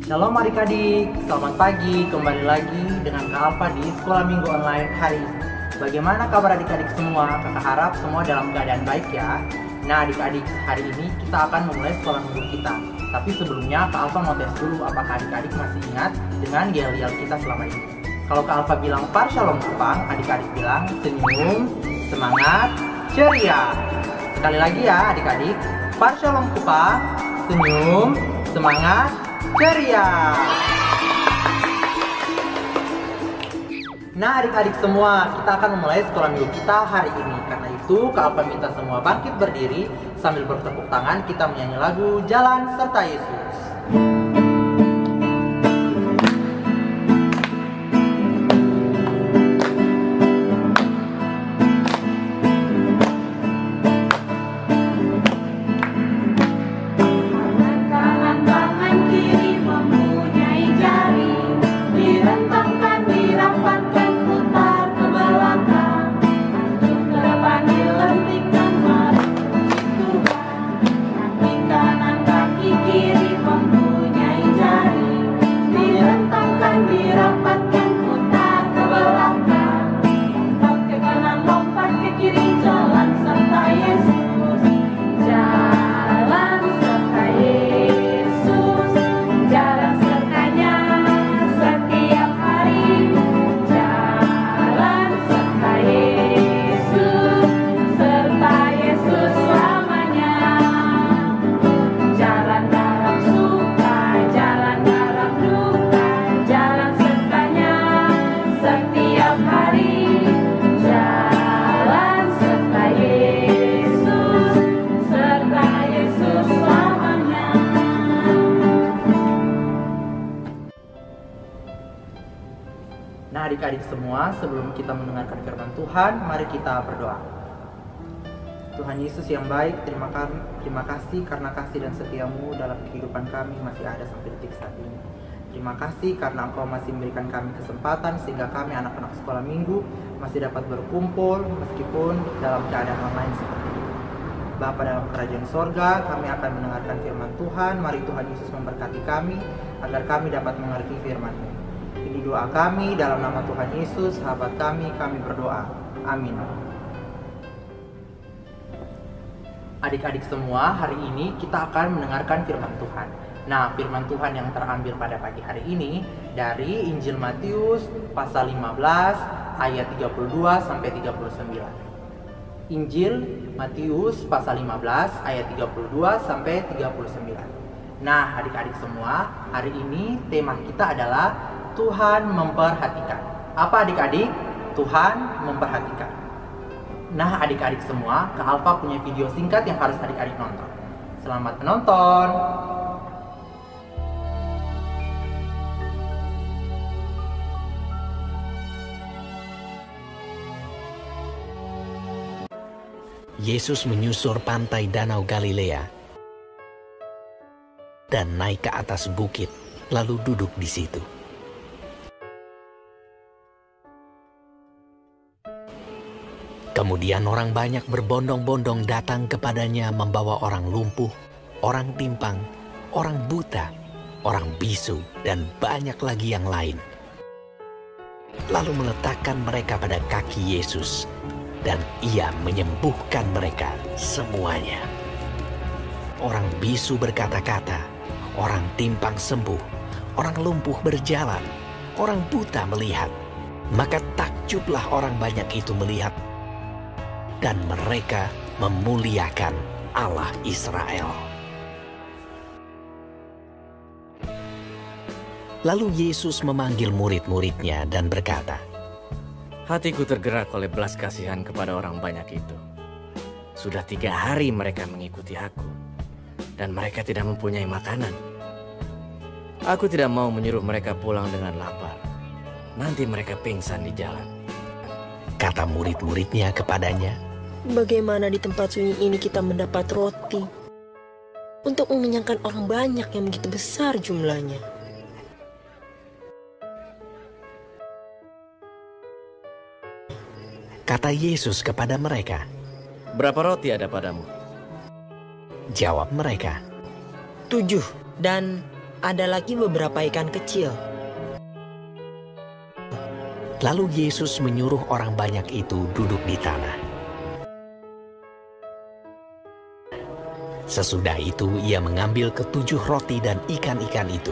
Shalom adik-adik, selamat pagi, kembali lagi dengan Kak Alfa di Sekolah Minggu Online hari ini. Bagaimana kabar adik-adik semua? Kakak harap semua dalam keadaan baik ya. Nah adik-adik, hari ini kita akan memulai sekolah minggu kita. Tapi sebelumnya Kak Alfa mau tes dulu apakah adik-adik masih ingat dengan yel-yel kita selama ini. Kalau Kak Alfa bilang par shalom kupang, adik-adik bilang senyum, semangat, ceria. Sekali lagi ya adik-adik, par shalom kupang, senyum, semangat, ceria. Nah adik-adik semua, kita akan memulai sekolah minggu kita hari ini. Karena itu Kak Alfa minta semua bangkit berdiri sambil bertepuk tangan, kita menyanyi lagu Jalan Serta Yesus. Nah adik-adik semua, sebelum kita mendengarkan firman Tuhan, mari kita berdoa. Tuhan Yesus yang baik, terima kasih karena kasih dan setiamu dalam kehidupan kami masih ada sampai detik saat ini. Terima kasih karena Engkau masih memberikan kami kesempatan sehingga kami anak-anak sekolah minggu masih dapat berkumpul meskipun dalam keadaan online seperti ini. Bapa dalam kerajaan sorga, kami akan mendengarkan firman Tuhan. Mari Tuhan Yesus memberkati kami agar kami dapat mengerti firman-Mu. Ini doa kami dalam nama Tuhan Yesus, sahabat kami berdoa. Amin. Adik-adik semua, hari ini kita akan mendengarkan firman Tuhan. Nah, firman Tuhan yang terambil pada pagi hari ini dari Injil Matius pasal 15 ayat 32 sampai 39. Injil Matius pasal 15 ayat 32 sampai 39. Nah, adik-adik semua, hari ini tema kita adalah Tuhan memperhatikan. Apa adik-adik? Tuhan memperhatikan. Nah adik-adik semua, Kak Alfa punya video singkat yang harus adik-adik nonton. Selamat menonton. Yesus menyusur pantai Danau Galilea dan naik ke atas bukit, lalu duduk di situ. Kemudian orang banyak berbondong-bondong datang kepadanya membawa orang lumpuh, orang timpang, orang buta, orang bisu, dan banyak lagi yang lain. Lalu meletakkan mereka pada kaki Yesus, dan Ia menyembuhkan mereka semuanya. Orang bisu berkata-kata, orang timpang sembuh, orang lumpuh berjalan, orang buta melihat. Maka takjublah orang banyak itu melihat, dan mereka memuliakan Allah Israel. Lalu Yesus memanggil murid-muridnya dan berkata, "Hatiku tergerak oleh belas kasihan kepada orang banyak itu. Sudah 3 hari mereka mengikuti aku, dan mereka tidak mempunyai makanan. Aku tidak mau menyuruh mereka pulang dengan lapar. Nanti mereka pingsan di jalan." Kata murid-muridnya kepadanya, "Bagaimana di tempat sunyi ini kita mendapat roti untuk mengenyangkan orang banyak yang begitu besar jumlahnya?" Kata Yesus kepada mereka, "Berapa roti ada padamu?" Jawab mereka, 7 dan ada lagi beberapa ikan kecil. Lalu Yesus menyuruh orang banyak itu duduk di tanah. Sesudah itu ia mengambil ketujuh roti dan ikan-ikan itu,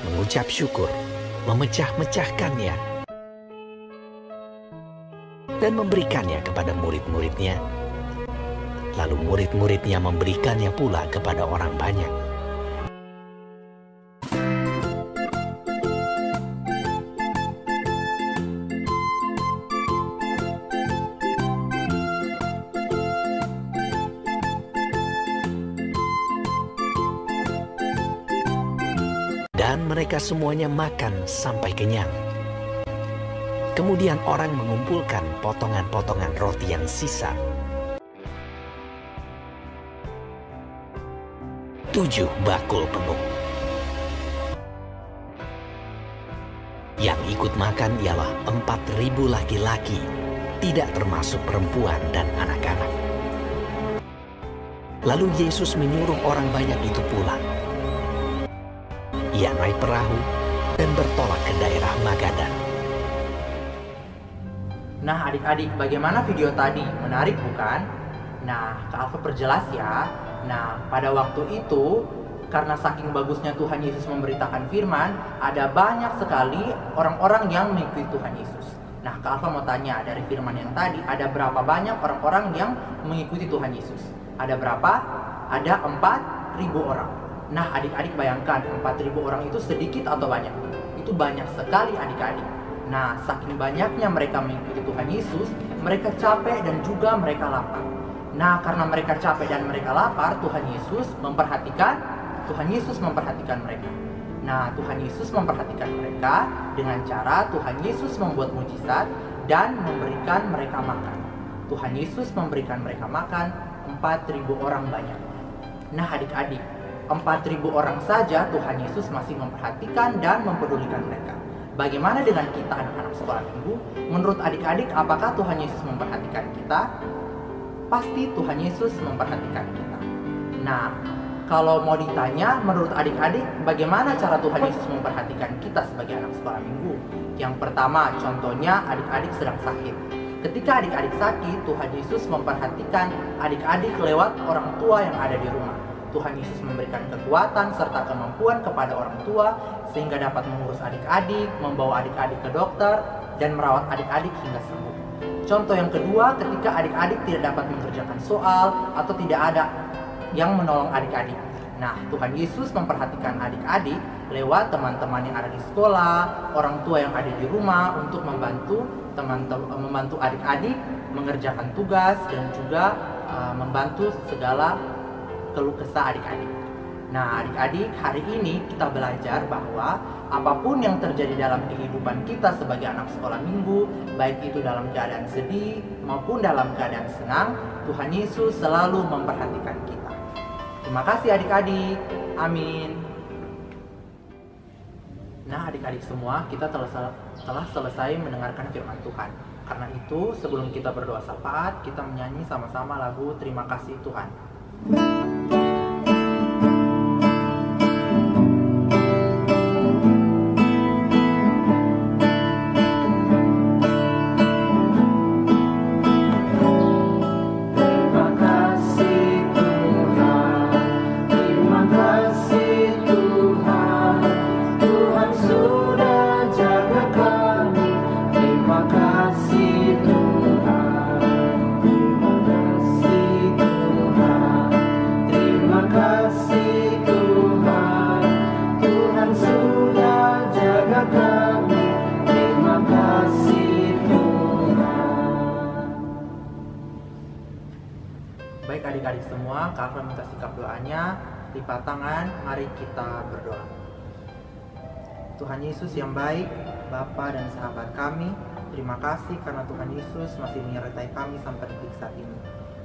mengucap syukur, memecah-mecahkannya, dan memberikannya kepada murid-muridnya. Lalu murid-muridnya memberikannya pula kepada orang banyak. Dan mereka semuanya makan sampai kenyang. Kemudian orang mengumpulkan potongan-potongan roti yang sisa. 7 bakul penuh. Yang ikut makan ialah 4.000 laki-laki, tidak termasuk perempuan dan anak-anak. Lalu Yesus menyuruh orang banyak itu pulang. Ia naik perahu dan bertolak ke daerah Magadan. Nah adik-adik, bagaimana video tadi? Menarik bukan? Nah, Kak Alfa perjelas ya. Nah, pada waktu itu, karena saking bagusnya Tuhan Yesus memberitakan firman, ada banyak sekali orang-orang yang mengikuti Tuhan Yesus. Nah, Kak Alfa mau tanya, dari firman yang tadi, ada berapa banyak orang-orang yang mengikuti Tuhan Yesus? Ada berapa? Ada 4.000 orang. Nah, adik-adik bayangkan, 4.000 orang itu sedikit atau banyak? Itu banyak sekali adik-adik. Nah, saking banyaknya mereka mengikuti Tuhan Yesus, mereka capek dan juga mereka lapar. Nah, karena mereka capek dan mereka lapar, Tuhan Yesus memperhatikan mereka. Nah, Tuhan Yesus memperhatikan mereka dengan cara Tuhan Yesus membuat mujizat dan memberikan mereka makan. Tuhan Yesus memberikan mereka makan 4.000 orang banyak. Nah, adik-adik, 4.000 orang saja Tuhan Yesus masih memperhatikan dan mempedulikan mereka. Bagaimana dengan kita anak-anak sekolah minggu? Menurut adik-adik, apakah Tuhan Yesus memperhatikan kita? Pasti Tuhan Yesus memperhatikan kita. Nah, kalau mau ditanya, menurut adik-adik, bagaimana cara Tuhan Yesus memperhatikan kita sebagai anak sekolah minggu? Yang pertama, contohnya adik-adik sedang sakit. Ketika adik-adik sakit, Tuhan Yesus memperhatikan adik-adik lewat orang tua yang ada di rumah. Tuhan Yesus memberikan kekuatan serta kemampuan kepada orang tua sehingga dapat mengurus adik-adik, membawa adik-adik ke dokter, dan merawat adik-adik hingga sembuh. Contoh yang kedua, ketika adik-adik tidak dapat mengerjakan soal atau tidak ada yang menolong adik-adik. Nah, Tuhan Yesus memperhatikan adik-adik lewat teman-teman yang ada di sekolah, orang tua yang ada di rumah untuk membantu adik-adik mengerjakan tugas dan juga membantu segala keluh kesah adik-adik. Nah, adik-adik, hari ini kita belajar bahwa apapun yang terjadi dalam kehidupan kita sebagai anak sekolah minggu, baik itu dalam keadaan sedih maupun dalam keadaan senang, Tuhan Yesus selalu memperhatikan kita. Terima kasih adik-adik. Amin. Nah, adik-adik semua, kita telah selesai mendengarkan firman Tuhan. Karena itu, sebelum kita berdoa syafaat, kita menyanyi sama-sama lagu Terima Kasih Tuhan. Baik adik-adik semua, Kak Alfa minta sikap doanya, lipat tangan, mari kita berdoa. Tuhan Yesus yang baik, Bapa dan sahabat kami, terima kasih karena Tuhan Yesus masih menyertai kami sampai detik saat ini.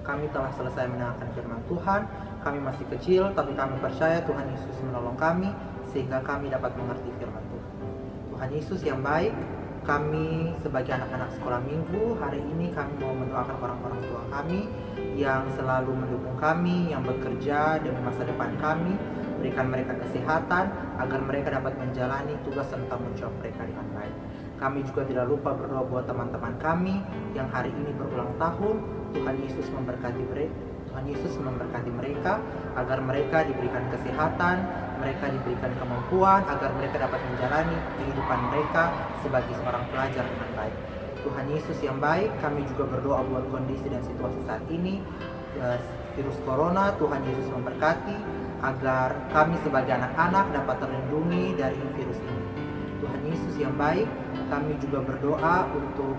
Kami telah selesai mendengarkan firman Tuhan, kami masih kecil, tapi kami percaya Tuhan Yesus menolong kami, sehingga kami dapat mengerti firman Tuhan. Tuhan Yesus yang baik, kami sebagai anak-anak sekolah minggu, hari ini kami mau mendoakan orang-orang tua kami yang selalu mendukung kami, yang bekerja demi masa depan kami. berikan mereka kesehatan agar mereka dapat menjalani tugas dan tanggung jawab mereka dengan baik. Kami juga tidak lupa berdoa buat teman-teman kami yang hari ini berulang tahun. Tuhan Yesus memberkati mereka. Tuhan Yesus memberkati mereka agar mereka diberikan kesehatan, mereka diberikan kemampuan agar mereka dapat menjalani kehidupan mereka sebagai seorang pelajar dengan baik. Tuhan Yesus yang baik, kami juga berdoa buat kondisi dan situasi saat ini, virus corona. Tuhan Yesus memberkati agar kami sebagai anak-anak dapat terlindungi dari virus ini. Tuhan Yesus yang baik, kami juga berdoa untuk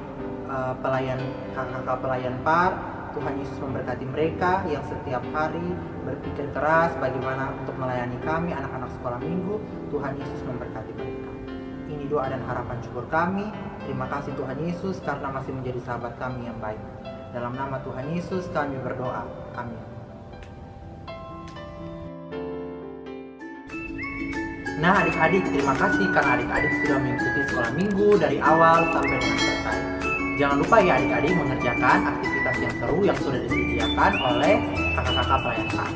kakak-kakak pelayan PAR. Tuhan Yesus memberkati mereka yang setiap hari berpikir keras bagaimana untuk melayani kami anak-anak sekolah minggu. Tuhan Yesus memberkati mereka. Ini doa dan harapan syukur kami. Terima kasih Tuhan Yesus karena masih menjadi sahabat kami yang baik. Dalam nama Tuhan Yesus kami berdoa. Amin. Nah adik-adik, terima kasih karena adik-adik sudah mengikuti sekolah minggu dari awal sampai dengan selesai. Jangan lupa ya adik-adik mengerjakan aktivitas yang seru yang sudah disediakan oleh kakak-kakak pelayan PAR.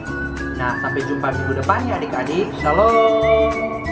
Nah sampai jumpa minggu depan ya adik-adik. Shalom.